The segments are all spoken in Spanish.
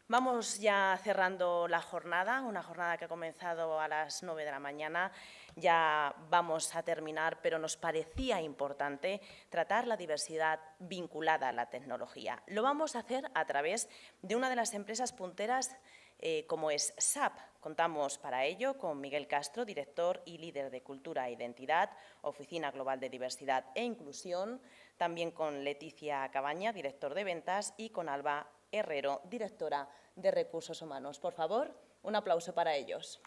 Vamos ya cerrando la jornada, una jornada que ha comenzado a las 9 de la mañana. Ya vamos a terminar, pero nos parecía importante tratar la diversidad vinculada a la tecnología. Lo vamos a hacer a través de una de las empresas punteras como es SAP. Contamos para ello con Miguel Castro, director y líder de Cultura e Identidad, Oficina Global de Diversidad e Inclusión, también con Leticia Cabaña, director de Ventas, y con Alba Herrero, directora de Recursos Humanos. Por favor, un aplauso para ellos.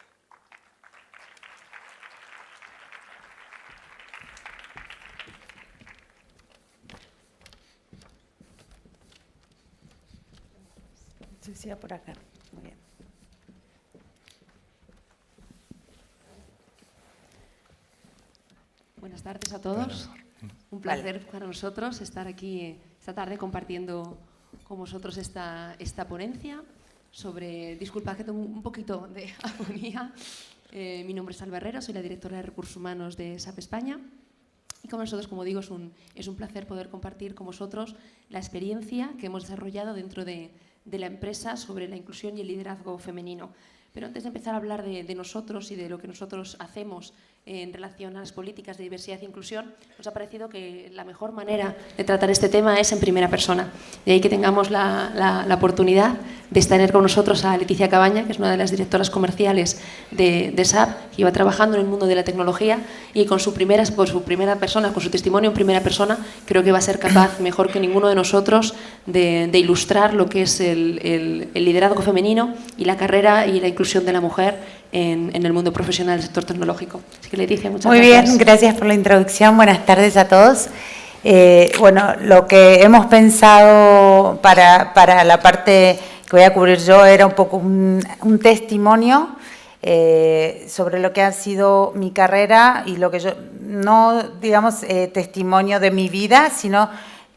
Sí, por acá. Muy bien. Buenas tardes a todos. Un placer para nosotros estar aquí esta tarde compartiendo con vosotros esta ponencia sobre… Disculpad que tengo un poquito de agonía. Mi nombre es Alba Herrero, soy la directora de Recursos Humanos de SAP España. Y con nosotros, como digo, es un placer poder compartir con vosotros la experiencia que hemos desarrollado dentro de la empresa sobre la inclusión y el liderazgo femenino. Pero antes de empezar a hablar de nosotros y de lo que nosotros hacemos en relación a las políticas de diversidad e inclusión, nos ha parecido que la mejor manera de tratar este tema es en primera persona. De ahí que tengamos la oportunidad de tener con nosotros a Leticia Cabaña, que es una de las directoras comerciales de SAP, que iba trabajando en el mundo de la tecnología y con su primera persona, con su testimonio en primera persona, creo que va a ser capaz, mejor que ninguno de nosotros, de ilustrar lo que es el liderazgo femenino y la carrera y la inclusión de la mujer en el mundo profesional del sector tecnológico. Así que Leticia, muchas gracias. Muy bien, gracias por la introducción. Buenas tardes a todos. Bueno, lo que hemos pensado para la parte que voy a cubrir yo era un poco un testimonio sobre lo que ha sido mi carrera y lo que yo, no digamos testimonio de mi vida, sino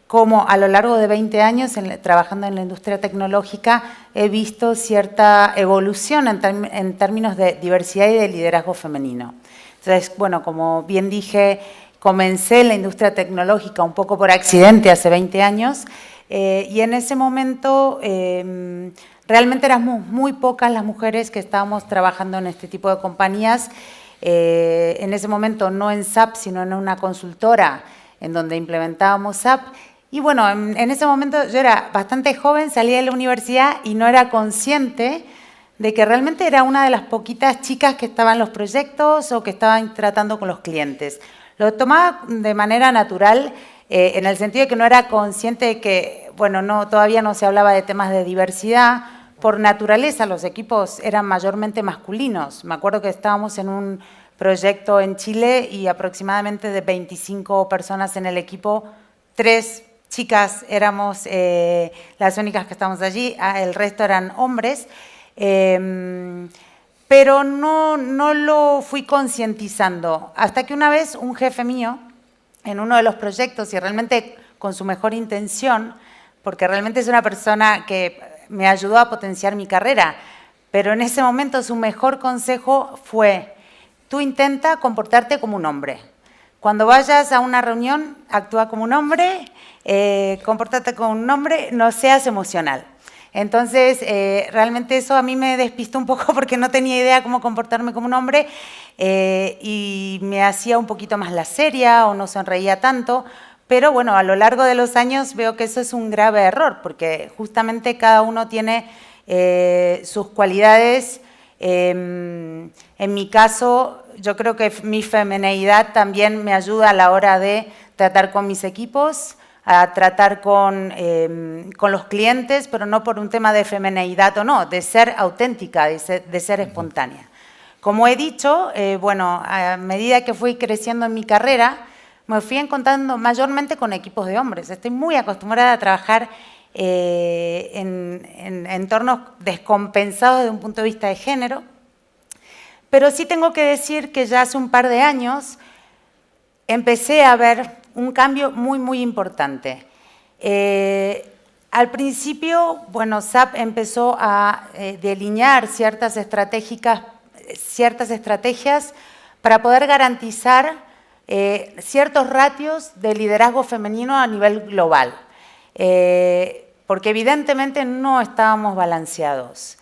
cómo a lo largo de 20 años trabajando en la industria tecnológica he visto cierta evolución en términos de diversidad y de liderazgo femenino. Entonces, bueno, como bien dije, comencé en la industria tecnológica un poco por accidente hace 20 años y en ese momento realmente éramos muy pocas las mujeres que estábamos trabajando en este tipo de compañías. En ese momento no en SAP, sino en una consultora en donde implementábamos SAP. Y bueno, en ese momento yo era bastante joven, salí de la universidad y no era consciente de que realmente era una de las poquitas chicas que estaban en los proyectos o que estaban tratando con los clientes. Lo tomaba de manera natural en el sentido de que no era consciente de que, bueno, todavía no se hablaba de temas de diversidad. Por naturaleza los equipos eran mayormente masculinos. Me acuerdo que estábamos en un proyecto en Chile y aproximadamente de 25 personas en el equipo, 3 chicas éramos las únicas que estábamos allí, el resto eran hombres, pero no lo fui concientizando hasta que una vez un jefe mío en uno de los proyectos y realmente con su mejor intención, porque realmente es una persona que me ayudó a potenciar mi carrera, pero en ese momento su mejor consejo fue: tú intenta comportarte como un hombre. Cuando vayas a una reunión, actúa como un hombre, compórtate como un hombre, no seas emocional. Entonces, realmente eso a mí me despistó un poco porque no tenía idea cómo comportarme como un hombre y me hacía un poquito más la seria o no sonreía tanto. Pero bueno, a lo largo de los años veo que eso es un grave error porque justamente cada uno tiene sus cualidades. En mi caso, yo creo que mi femineidad también me ayuda a la hora de tratar con mis equipos, a tratar con los clientes, pero no por un tema de femineidad o no, de ser auténtica, de ser espontánea. Como he dicho, bueno, a medida que fui creciendo en mi carrera, me fui encontrando mayormente con equipos de hombres. Estoy muy acostumbrada a trabajar en entornos descompensados desde un punto de vista de género, pero sí tengo que decir que ya hace un par de años empecé a ver un cambio muy, muy importante. Al principio, bueno, SAP empezó a delinear ciertas estrategias para poder garantizar ciertos ratios de liderazgo femenino a nivel global. porque evidentemente no estábamos balanceados.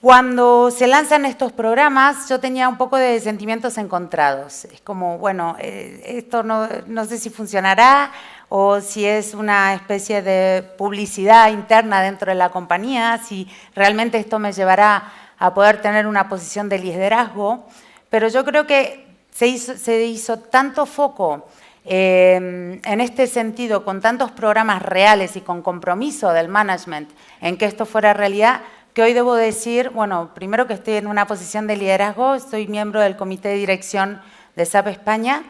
Cuando se lanzan estos programas, yo tenía un poco de sentimientos encontrados. Es como, bueno, esto no sé si funcionará o si es una especie de publicidad interna dentro de la compañía, si realmente esto me llevará a poder tener una posición de liderazgo. Pero yo creo que se hizo tanto foco en este sentido, con tantos programas reales y con compromiso del management en que esto fuera realidad, que hoy debo decir, bueno, primero que estoy en una posición de liderazgo, soy miembro del comité de dirección de SAP España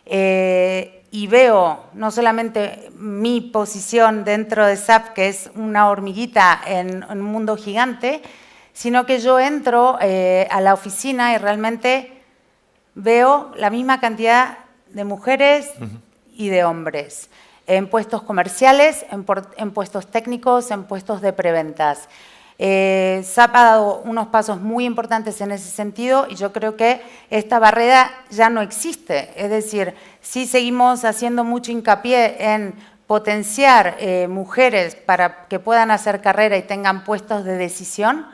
y veo no solamente mi posición dentro de SAP, que es una hormiguita en un mundo gigante, sino que yo entro a la oficina y realmente veo la misma cantidad de mujeres y de hombres en puestos comerciales, en puestos técnicos, en puestos de preventas. SAP ha dado unos pasos muy importantes en ese sentido y yo creo que esta barrera ya no existe. Es decir, sí seguimos haciendo mucho hincapié en potenciar mujeres para que puedan hacer carrera y tengan puestos de decisión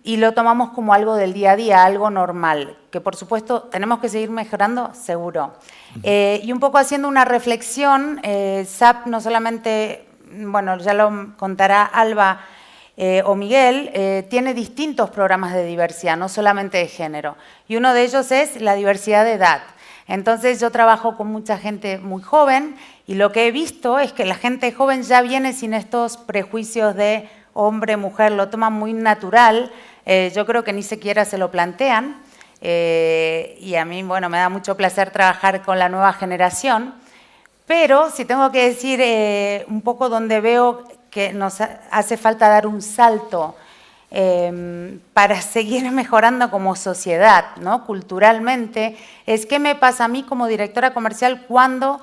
y lo tomamos como algo del día a día, algo normal, que por supuesto tenemos que seguir mejorando, seguro. Y un poco haciendo una reflexión, SAP no solamente, bueno, ya lo contará Alba o Miguel, tiene distintos programas de diversidad, no solamente de género. Y uno de ellos es la diversidad de edad. Entonces yo trabajo con mucha gente muy joven y lo que he visto es que la gente joven ya viene sin estos prejuicios de hombre, mujer, lo toman muy natural. Yo creo que ni siquiera se lo plantean. Y a mí, bueno, me da mucho placer trabajar con la nueva generación. Pero si tengo que decir un poco donde veo que nos hace falta dar un salto para seguir mejorando como sociedad, ¿no? Culturalmente, es qué me pasa a mí como directora comercial cuando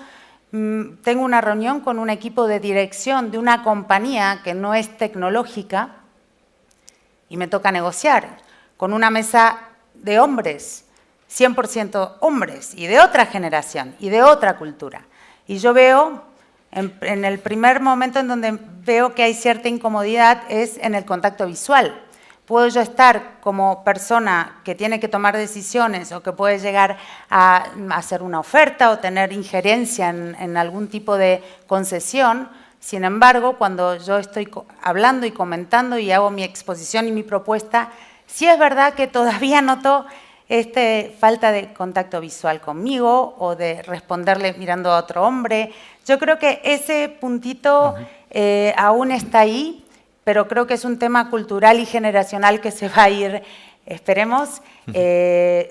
tengo una reunión con un equipo de dirección de una compañía que no es tecnológica y me toca negociar con una mesa de hombres, 100% hombres y de otra generación y de otra cultura. Y yo veo, en el primer momento en donde veo que hay cierta incomodidad es en el contacto visual. Puedo yo estar como persona que tiene que tomar decisiones o que puede llegar a hacer una oferta o tener injerencia en algún tipo de concesión. Sin embargo, cuando yo estoy hablando y comentando y hago mi exposición y mi propuesta, sí es verdad que todavía noto falta de contacto visual conmigo o de responderle mirando a otro hombre. Yo creo que ese puntito aún está ahí, pero creo que es un tema cultural y generacional que se va a ir, esperemos,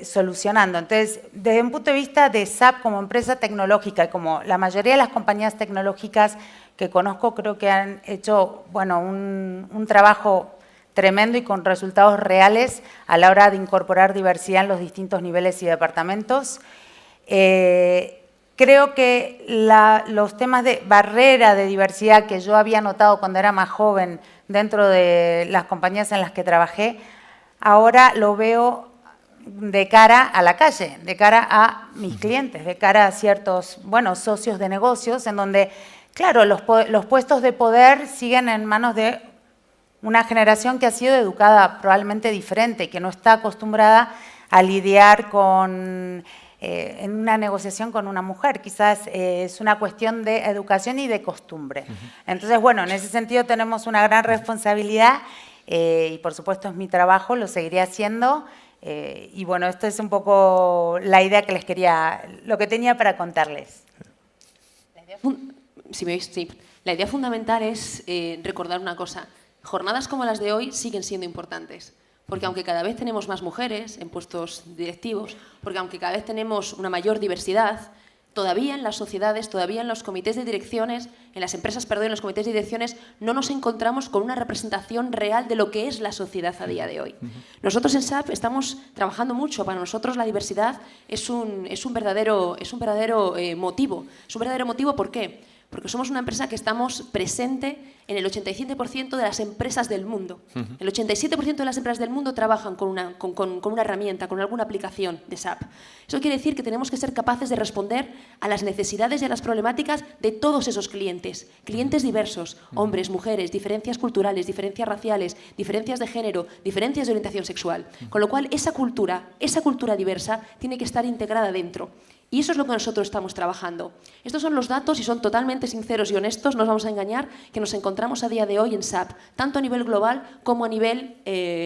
solucionando. Entonces, desde un punto de vista de SAP como empresa tecnológica, como la mayoría de las compañías tecnológicas que conozco, creo que han hecho, bueno, un trabajo tremendo y con resultados reales a la hora de incorporar diversidad en los distintos niveles y departamentos. Creo que los temas de barrera de diversidad que yo había notado cuando era más joven dentro de las compañías en las que trabajé, ahora lo veo de cara a la calle, de cara a mis clientes, de cara a ciertos, bueno, socios de negocios, en donde, claro, los puestos de poder siguen en manos de una generación que ha sido educada probablemente diferente, que no está acostumbrada a lidiar en una negociación con una mujer. Quizás es una cuestión de educación y de costumbre. Entonces, bueno, en ese sentido tenemos una gran responsabilidad y por supuesto es mi trabajo, lo seguiré haciendo. Y bueno, esto es un poco la idea que lo que tenía para contarles. La idea fundamental es recordar una cosa. Jornadas como las de hoy siguen siendo importantes, porque aunque cada vez tenemos más mujeres en puestos directivos, porque aunque cada vez tenemos una mayor diversidad, todavía en las sociedades, todavía en los comités de direcciones, en las empresas, perdón, en los comités de direcciones, no nos encontramos con una representación real de lo que es la sociedad a día de hoy. Nosotros en SAP estamos trabajando mucho. Para nosotros la diversidad es un verdadero motivo. Es un verdadero motivo, ¿por qué? porque somos una empresa que estamos presente en el 87% de las empresas del mundo. El 87% de las empresas del mundo trabajan con una herramienta, con alguna aplicación de SAP. Eso quiere decir que tenemos que ser capaces de responder a las necesidades y a las problemáticas de todos esos clientes. Clientes diversos, hombres, mujeres, diferencias culturales, diferencias raciales, diferencias de género, diferencias de orientación sexual. Con lo cual, esa cultura diversa tiene que estar integrada dentro. Y eso es lo que nosotros estamos trabajando. Estos son los datos y son totalmente sinceros y honestos, no nos vamos a engañar, que nos encontramos a día de hoy en SAP, tanto a nivel global como a nivel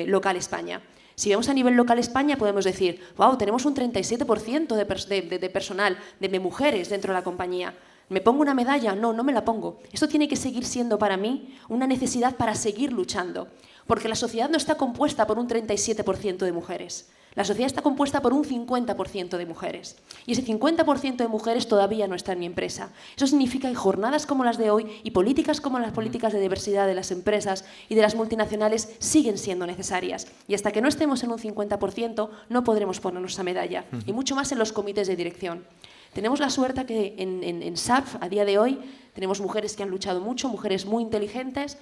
local España. Si vemos a nivel local España, podemos decir, wow, tenemos un 37% de personal, de mujeres dentro de la compañía. ¿Me pongo una medalla? No, no me la pongo. Esto tiene que seguir siendo para mí una necesidad para seguir luchando, porque la sociedad no está compuesta por un 37% de mujeres. La sociedad está compuesta por un 50% de mujeres. Y ese 50% de mujeres todavía no está en mi empresa. Eso significa que jornadas como las de hoy y políticas como las políticas de diversidad de las empresas y de las multinacionales siguen siendo necesarias. Y hasta que no estemos en un 50%, no podremos ponernos esa medalla. Y mucho más en los comités de dirección. Tenemos la suerte que en SAP, a día de hoy, tenemos mujeres que han luchado mucho, mujeres muy inteligentes,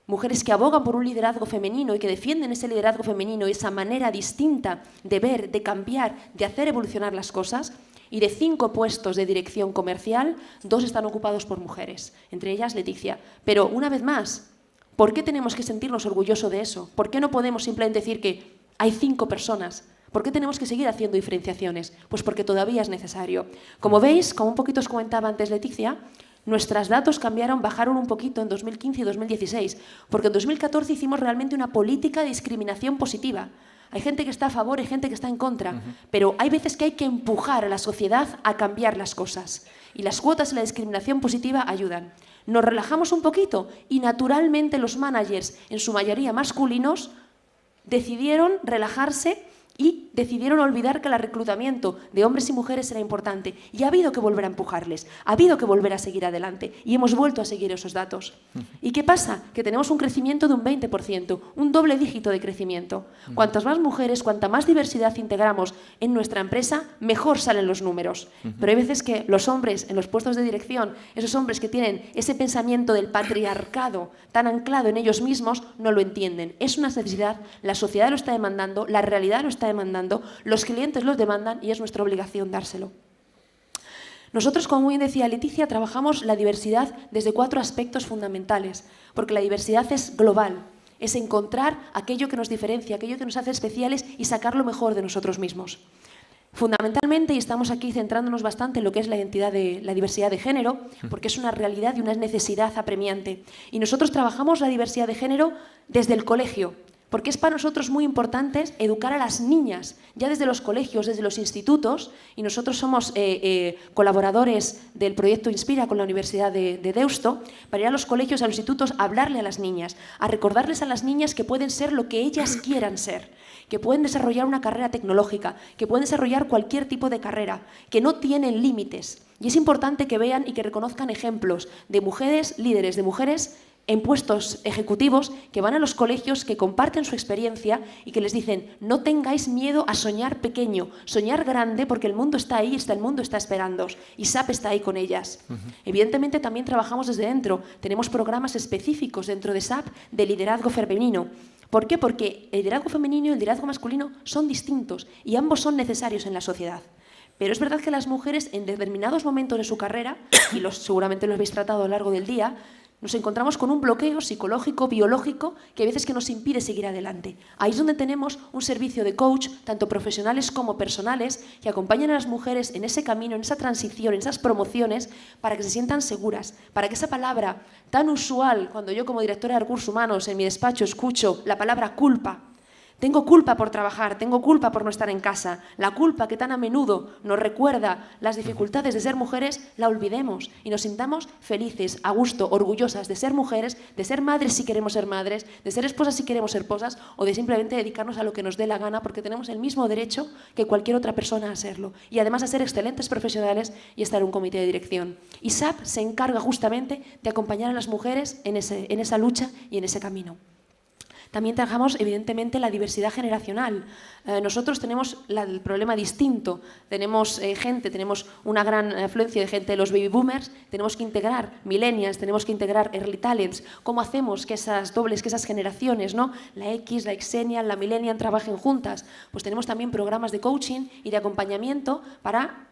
mujeres que abogan por un liderazgo femenino y que defienden ese liderazgo femenino y esa manera distinta de ver, de cambiar, de hacer evolucionar las cosas. Y de 5 puestos de dirección comercial, 2 están ocupados por mujeres, entre ellas Leticia. Pero, una vez más, ¿por qué tenemos que sentirnos orgullosos de eso? ¿Por qué no podemos simplemente decir que hay 5 personas? ¿Por qué tenemos que seguir haciendo diferenciaciones? Pues porque todavía es necesario. Como veis, como un poquito os comentaba antes Leticia, nuestros datos bajaron un poquito en 2015 y 2016, porque en 2014 hicimos realmente una política de discriminación positiva. Hay gente que está a favor, hay gente que está en contra, pero hay veces que hay que empujar a la sociedad a cambiar las cosas. Y las cuotas y la discriminación positiva ayudan. Nos relajamos un poquito y naturalmente los managers, en su mayoría masculinos, decidieron relajarse y decidieron olvidar que el reclutamiento de hombres y mujeres era importante. Y ha habido que volver a empujarles, ha habido que volver a seguir adelante. Y hemos vuelto a seguir esos datos. ¿Y qué pasa? Que tenemos un crecimiento de un 20%, un doble dígito de crecimiento. Cuantas más mujeres, cuanta más diversidad integramos en nuestra empresa, mejor salen los números. Pero hay veces que los hombres en los puestos de dirección, esos hombres que tienen ese pensamiento del patriarcado tan anclado en ellos mismos, no lo entienden. Es una necesidad, la sociedad lo está demandando, la realidad lo está demandando, los clientes los demandan y es nuestra obligación dárselo. Nosotros, como bien decía Leticia, trabajamos la diversidad desde 4 aspectos fundamentales, porque la diversidad es global, es encontrar aquello que nos diferencia, aquello que nos hace especiales y sacar lo mejor de nosotros mismos. Fundamentalmente, y estamos aquí centrándonos bastante en lo que es la diversidad de género, porque es una realidad y una necesidad apremiante. Y nosotros trabajamos la diversidad de género desde el colegio, porque es para nosotros muy importante educar a las niñas, ya desde los colegios, desde los institutos, y nosotros somos colaboradores del proyecto Inspira con la Universidad de Deusto, para ir a los colegios, a los institutos, a hablarle a las niñas, a recordarles a las niñas que pueden ser lo que ellas quieran ser, que pueden desarrollar una carrera tecnológica, que pueden desarrollar cualquier tipo de carrera, que no tienen límites. Y es importante que vean y que reconozcan ejemplos de mujeres líderes, de mujeres en puestos ejecutivos que van a los colegios, que comparten su experiencia y que les dicen no tengáis miedo a soñar pequeño, soñar grande porque el mundo está ahí, el mundo está esperándoos y SAP está ahí con ellas. Evidentemente también trabajamos desde dentro, tenemos programas específicos dentro de SAP de liderazgo femenino. ¿Por qué? Porque el liderazgo femenino y el liderazgo masculino son distintos y ambos son necesarios en la sociedad. Pero es verdad que las mujeres en determinados momentos de su carrera, y seguramente lo habéis tratado a lo largo del día, nos encontramos con un bloqueo psicológico, biológico, que a veces que nos impide seguir adelante. Ahí es donde tenemos un servicio de coach, tanto profesionales como personales, que acompañan a las mujeres en ese camino, en esa transición, en esas promociones, para que se sientan seguras, para que esa palabra tan usual, cuando yo como directora de recursos humanos en mi despacho escucho la palabra culpa, tengo culpa por trabajar, tengo culpa por no estar en casa. La culpa que tan a menudo nos recuerda las dificultades de ser mujeres, la olvidemos y nos sintamos felices, a gusto, orgullosas de ser mujeres, de ser madres si queremos ser madres, de ser esposas si queremos ser esposas o de simplemente dedicarnos a lo que nos dé la gana porque tenemos el mismo derecho que cualquier otra persona a serlo y además a ser excelentes profesionales y estar en un comité de dirección. Y SAP se encarga justamente de acompañar a las mujeres en esa lucha y en ese camino. También trabajamos, evidentemente, la diversidad generacional. Nosotros tenemos el problema distinto. Tenemos tenemos una gran afluencia de gente de los baby boomers, tenemos que integrar millennials, tenemos que integrar early talents. ¿Cómo hacemos que esas generaciones, ¿no? La X, la Xennial, la millennial trabajen juntas? Pues tenemos también programas de coaching y de acompañamiento para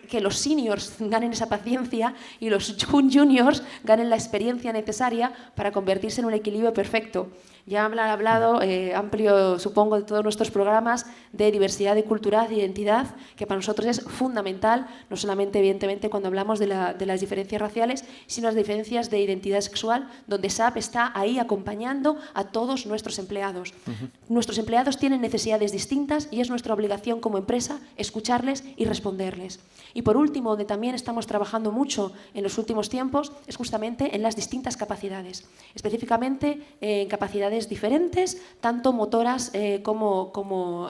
que los seniors ganen esa paciencia y los juniors ganen la experiencia necesaria para convertirse en un equilibrio perfecto. Ya han hablado amplio, supongo, de todos nuestros programas de diversidad de cultura e identidad, que para nosotros es fundamental, no solamente, evidentemente, cuando hablamos de las diferencias raciales, sino las diferencias de identidad sexual, donde SAP está ahí acompañando a todos nuestros empleados. Nuestros empleados tienen necesidades distintas y es nuestra obligación como empresa escucharles y responderles. Y por último, donde también estamos trabajando mucho en los últimos tiempos, es justamente en las distintas capacidades, específicamente en capacidades diferentes, tanto motoras como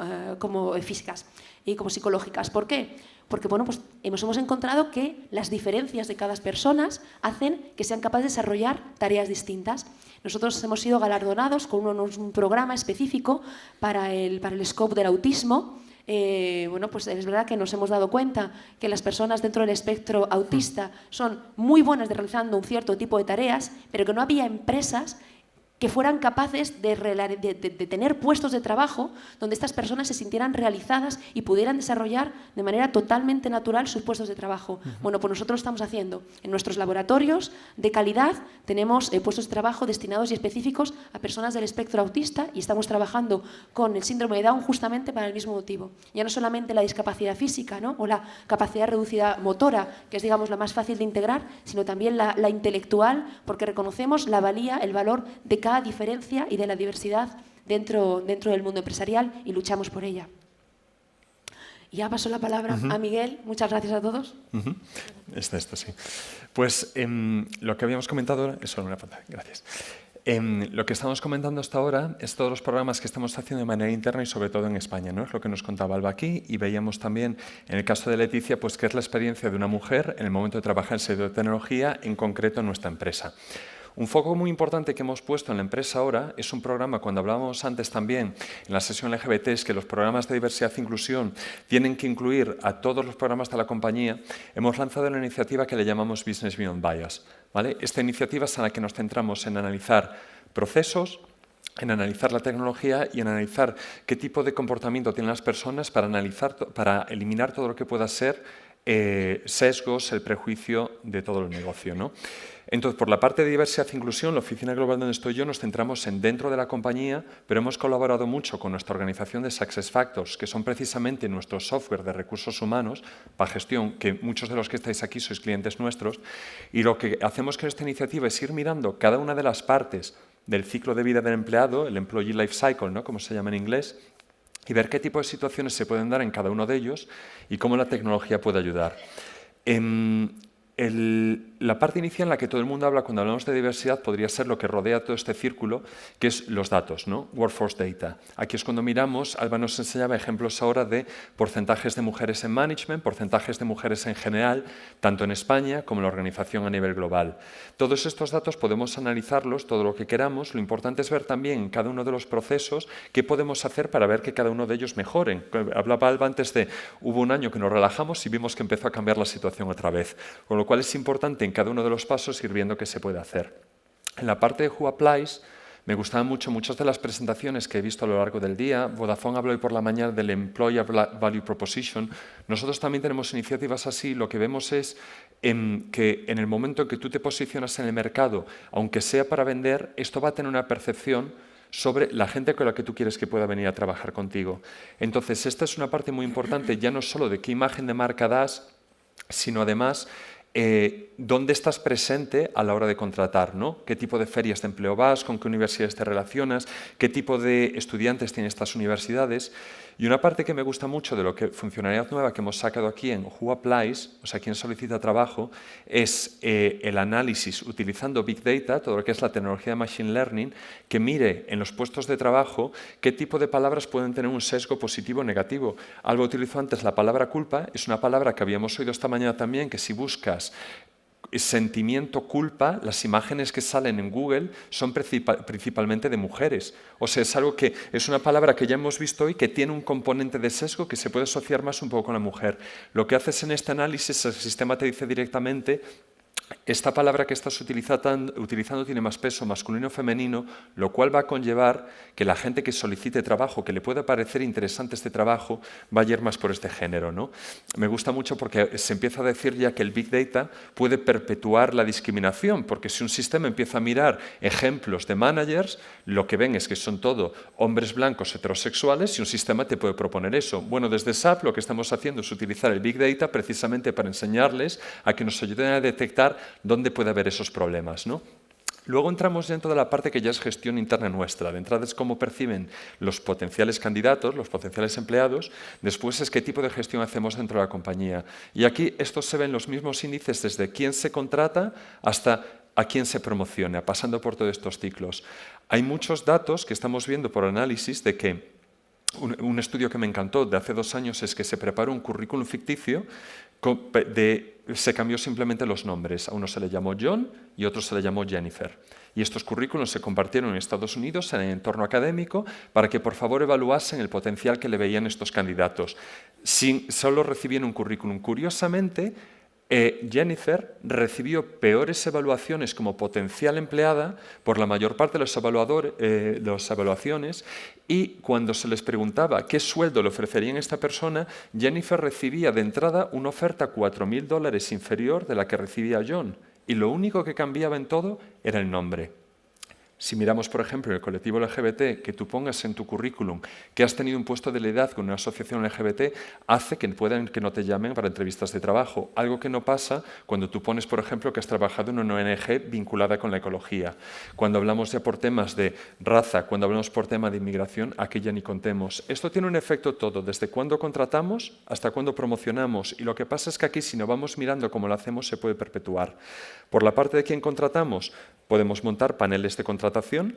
físicas y como psicológicas. ¿Por qué? Porque bueno, pues hemos encontrado que las diferencias de cada persona hacen que sean capaces de desarrollar tareas distintas. Nosotros hemos sido galardonados con un programa específico para el scope del autismo. Bueno, pues es verdad que nos hemos dado cuenta que las personas dentro del espectro autista son muy buenas realizando un cierto tipo de tareas, pero que no había empresas que fueran capaces de tener puestos de trabajo donde estas personas se sintieran realizadas y pudieran desarrollar de manera totalmente natural sus puestos de trabajo. Bueno, pues nosotros lo estamos haciendo. En nuestros laboratorios de calidad tenemos puestos de trabajo destinados y específicos a personas del espectro autista y estamos trabajando con el síndrome de Down justamente para el mismo motivo. Ya no solamente la discapacidad física, ¿no? O la capacidad reducida motora, que es, digamos, la más fácil de integrar, sino también la intelectual, porque reconocemos la valía, el valor de cada diferencia y de la diversidad dentro del mundo empresarial y luchamos por ella. Y ya paso la palabra a Miguel. Muchas gracias a todos. Esto sí. Pues lo que habíamos comentado es solo una pantalla. Gracias. Lo que estamos comentando hasta ahora es todos los programas que estamos haciendo de manera interna y sobre todo en España, ¿no? Es lo que nos contaba Alba aquí y veíamos también en el caso de Leticia pues que es la experiencia de una mujer en el momento de trabajar en el sector de tecnología, en concreto en nuestra empresa. Un foco muy importante que hemos puesto en la empresa ahora es un programa, cuando hablábamos antes también en la sesión LGBT, es que los programas de diversidad e inclusión tienen que incluir a todos los programas de la compañía. Hemos lanzado una iniciativa que le llamamos Business Beyond Bias, ¿vale? Esta iniciativa es en la que nos centramos en analizar procesos, en analizar la tecnología y en analizar qué tipo de comportamiento tienen las personas para eliminar todo lo que pueda ser sesgos, el prejuicio de todo el negocio, ¿no? Entonces, por la parte de diversidad e inclusión, la oficina global donde estoy yo nos centramos en dentro de la compañía, pero hemos colaborado mucho con nuestra organización de SuccessFactors, que son precisamente nuestro software de recursos humanos para gestión, que muchos de los que estáis aquí sois clientes nuestros, y lo que hacemos con esta iniciativa es ir mirando cada una de las partes del ciclo de vida del empleado, el Employee Life Cycle, ¿no? Como se llama en inglés, y ver qué tipo de situaciones se pueden dar en cada uno de ellos y cómo la tecnología puede ayudar. La parte inicial en la que todo el mundo habla cuando hablamos de diversidad podría ser lo que rodea todo este círculo, que es los datos, ¿no? Workforce Data. Aquí es cuando miramos, Alba nos enseñaba ejemplos ahora de porcentajes de mujeres en management, porcentajes de mujeres en general, tanto en España como en la organización a nivel global. Todos estos datos podemos analizarlos, todo lo que queramos. Lo importante es ver también en cada uno de los procesos qué podemos hacer para ver que cada uno de ellos mejoren. Hablaba Alba antes de, hubo un año que nos relajamos y vimos que empezó a cambiar la situación otra vez. Con lo cual es importante en cada uno de los pasos ir viendo qué se puede hacer. En la parte de Who Applies me gustaban mucho muchas de las presentaciones que he visto a lo largo del día. Vodafone habló hoy por la mañana del Employer Value Proposition. Nosotros también tenemos iniciativas así. Lo que vemos es que en el momento en que tú te posicionas en el mercado, aunque sea para vender, esto va a tener una percepción sobre la gente con la que tú quieres que pueda venir a trabajar contigo. Entonces, esta es una parte muy importante, ya no solo de qué imagen de marca das, sino además dónde estás presente a la hora de contratar, ¿no? ¿Qué tipo de ferias de empleo vas? ¿Con qué universidades te relacionas? ¿Qué tipo de estudiantes tienen estas universidades? Y una parte que me gusta mucho de lo que funcionalidad nueva que hemos sacado aquí en Who Applies, o sea, quién solicita trabajo, es el análisis utilizando Big Data, todo lo que es la tecnología de Machine Learning, que mire en los puestos de trabajo qué tipo de palabras pueden tener un sesgo positivo o negativo. Alba utilizó antes la palabra culpa, es una palabra que habíamos oído esta mañana también, que si buscas sentimiento, culpa, las imágenes que salen en Google son principalmente de mujeres. O sea, es algo que es una palabra que ya hemos visto hoy que tiene un componente de sesgo que se puede asociar más un poco con la mujer. Lo que haces en este análisis, el sistema te dice directamente: esta palabra que estás utilizando tiene más peso masculino o femenino, lo cual va a conllevar que la gente que solicite trabajo, que le pueda parecer interesante este trabajo, va a ir más por este género, ¿no? Me gusta mucho porque se empieza a decir ya que el Big Data puede perpetuar la discriminación, porque si un sistema empieza a mirar ejemplos de managers, lo que ven es que son todo hombres blancos heterosexuales y un sistema te puede proponer eso. Bueno, desde SAP lo que estamos haciendo es utilizar el Big Data precisamente para enseñarles a que nos ayuden a detectar dónde puede haber esos problemas, ¿no? Luego entramos dentro de la parte que ya es gestión interna nuestra. De entrada es cómo perciben los potenciales candidatos, los potenciales empleados. Después es qué tipo de gestión hacemos dentro de la compañía. Y aquí estos se ven los mismos índices desde quién se contrata hasta a quién se promociona, pasando por todos estos ciclos. Hay muchos datos que estamos viendo por análisis de que un estudio que me encantó de hace 2 años es que se preparó un currículum ficticio, se cambió simplemente los nombres. A uno se le llamó John y a otro se le llamó Jennifer. Y estos currículums se compartieron en Estados Unidos en el entorno académico para que por favor evaluasen el potencial que le veían estos candidatos. Solo recibían un currículum. Curiosamente, Jennifer recibió peores evaluaciones como potencial empleada por la mayor parte de las evaluaciones, y cuando se les preguntaba qué sueldo le ofrecerían a esta persona, Jennifer recibía de entrada una oferta $4.000 inferior de la que recibía John, y lo único que cambiaba en todo era el nombre. Si miramos, por ejemplo, el colectivo LGBT, que tú pongas en tu currículum que has tenido un puesto de liderazgo con una asociación LGBT, hace que no te llamen para entrevistas de trabajo. Algo que no pasa cuando tú pones, por ejemplo, que has trabajado en una ONG vinculada con la ecología. Cuando hablamos ya por temas de raza, cuando hablamos por tema de inmigración, aquí ya ni contemos. Esto tiene un efecto todo, desde cuándo contratamos hasta cuándo promocionamos. Y lo que pasa es que aquí, si no vamos mirando cómo lo hacemos, se puede perpetuar. Por la parte de quién contratamos, podemos montar paneles de contratación,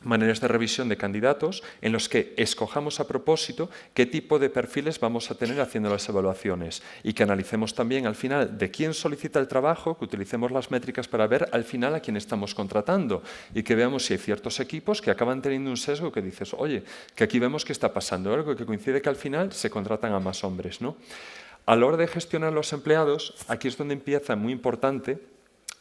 maneras de revisión de candidatos en los que escojamos a propósito qué tipo de perfiles vamos a tener haciendo las evaluaciones y que analicemos también al final de quién solicita el trabajo, que utilicemos las métricas para ver al final a quién estamos contratando y que veamos si hay ciertos equipos que acaban teniendo un sesgo que dices, oye, que aquí vemos que está pasando algo que coincide que al final se contratan a más hombres, ¿no? A la hora de gestionar los empleados, aquí es donde empieza muy importante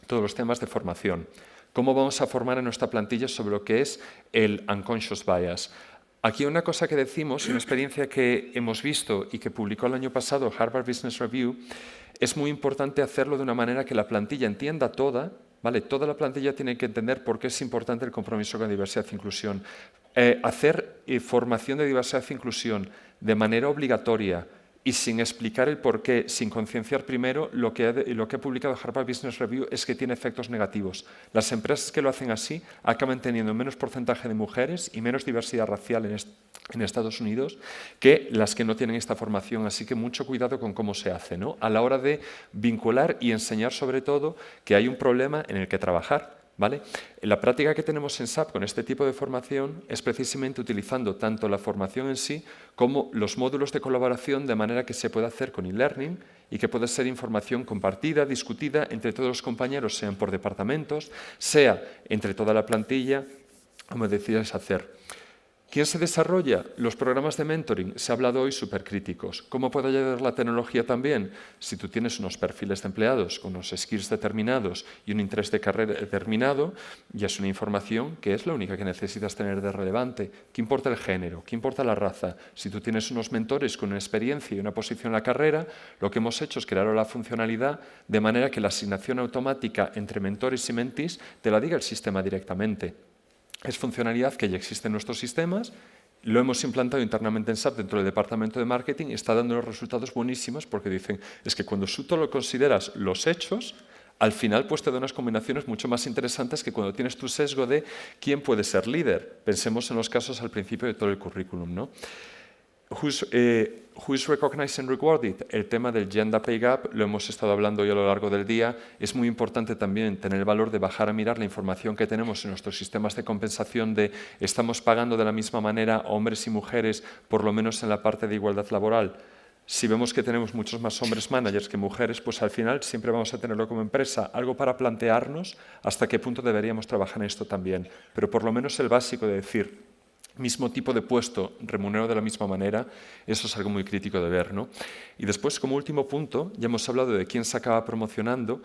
todos los temas de formación. ¿Cómo vamos a formar en nuestra plantilla sobre lo que es el unconscious bias? Aquí una cosa que decimos, una experiencia que hemos visto y que publicó el año pasado Harvard Business Review, es muy importante hacerlo de una manera que la plantilla entienda toda, ¿vale? Toda la plantilla tiene que entender por qué es importante el compromiso con diversidad e inclusión. Hacer formación de diversidad e inclusión de manera obligatoria y sin explicar el por qué, sin concienciar primero, lo que ha publicado Harvard Business Review es que tiene efectos negativos. Las empresas que lo hacen así acaban teniendo menos porcentaje de mujeres y menos diversidad racial en Estados Unidos que las que no tienen esta formación. Así que mucho cuidado con cómo se hace, ¿no? A la hora de vincular y enseñar sobre todo que hay un problema en el que trabajar. ¿Vale? La práctica que tenemos en SAP con este tipo de formación es precisamente utilizando tanto la formación en sí como los módulos de colaboración de manera que se pueda hacer con e-learning y que pueda ser información compartida, discutida entre todos los compañeros, sean por departamentos, sea entre toda la plantilla, como decidas hacer. ¿Quién se desarrolla? Los programas de mentoring. Se ha hablado hoy supercríticos. ¿Cómo puede ayudar la tecnología también? Si tú tienes unos perfiles de empleados con unos skills determinados y un interés de carrera determinado, ya es una información que es la única que necesitas tener de relevante. ¿Qué importa el género? ¿Qué importa la raza? Si tú tienes unos mentores con una experiencia y una posición en la carrera, lo que hemos hecho es crear la funcionalidad de manera que la asignación automática entre mentores y mentees te la diga el sistema directamente. Es funcionalidad que ya existe en nuestros sistemas, lo hemos implantado internamente en SAP dentro del departamento de marketing y está dando los resultados buenísimos porque dicen, es que cuando tú lo consideras los hechos, al final pues te da unas combinaciones mucho más interesantes que cuando tienes tu sesgo de quién puede ser líder. Pensemos en los casos al principio de todo el currículum, ¿no? Who is recognized and rewarded? El tema del gender pay gap lo hemos estado hablando hoy a lo largo del día. Es muy importante también tener el valor de bajar a mirar la información que tenemos en nuestros sistemas de compensación de estamos pagando de la misma manera a hombres y mujeres, por lo menos en la parte de igualdad laboral. Si vemos que tenemos muchos más hombres managers que mujeres, pues al final siempre vamos a tenerlo como empresa, algo para plantearnos hasta qué punto deberíamos trabajar en esto también. Pero por lo menos el básico de decir, mismo tipo de puesto, remunero de la misma manera, eso es algo muy crítico de ver, ¿no? Y después, como último punto, ya hemos hablado de quién se acaba promocionando,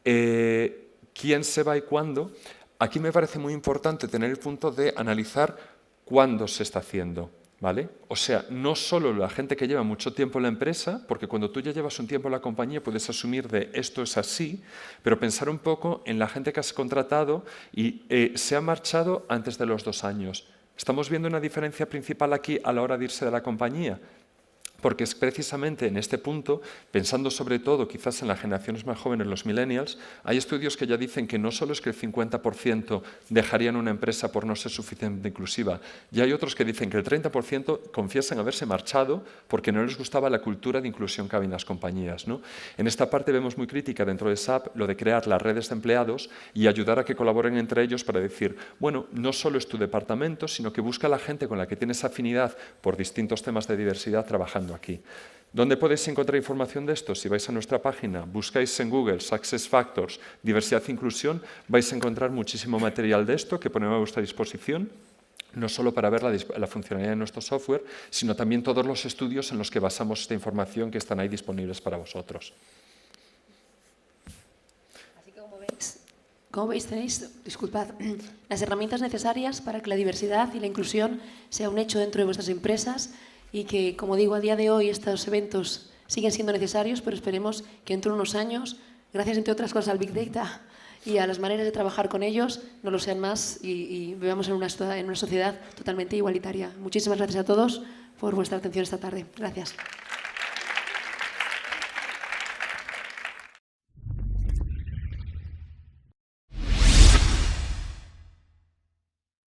quién se va y cuándo. Aquí me parece muy importante tener el punto de analizar cuándo se está haciendo. ¿Vale? O sea, no solo la gente que lleva mucho tiempo en la empresa, porque cuando tú ya llevas un tiempo en la compañía puedes asumir de esto es así, pero pensar un poco en la gente que has contratado y se ha marchado antes de los 2 años. ¿Estamos viendo una diferencia principal aquí a la hora de irse de la compañía? Porque es precisamente en este punto, pensando sobre todo quizás en las generaciones más jóvenes, los millennials, hay estudios que ya dicen que no solo es que el 50% dejarían una empresa por no ser suficientemente inclusiva, ya hay otros que dicen que el 30% confiesan haberse marchado porque no les gustaba la cultura de inclusión que había en las compañías, ¿no? En esta parte vemos muy crítica dentro de SAP lo de crear las redes de empleados y ayudar a que colaboren entre ellos para decir, bueno, no solo es tu departamento, sino que busca a la gente con la que tienes afinidad por distintos temas de diversidad trabajando aquí. ¿Dónde podéis encontrar información de esto? Si vais a nuestra página, buscáis en Google Success Factors, diversidad e inclusión, vais a encontrar muchísimo material de esto que ponemos a vuestra disposición, no solo para ver la funcionalidad de nuestro software, sino también todos los estudios en los que basamos esta información que están ahí disponibles para vosotros. Así que como veis tenéis, disculpad, las herramientas necesarias para que la diversidad y la inclusión sea un hecho dentro de vuestras empresas y que, como digo, a día de hoy estos eventos siguen siendo necesarios, pero esperemos que dentro de unos años, gracias entre otras cosas al Big Data y a las maneras de trabajar con ellos, no lo sean más y vivamos en una sociedad totalmente igualitaria. Muchísimas gracias a todos por vuestra atención esta tarde. Gracias.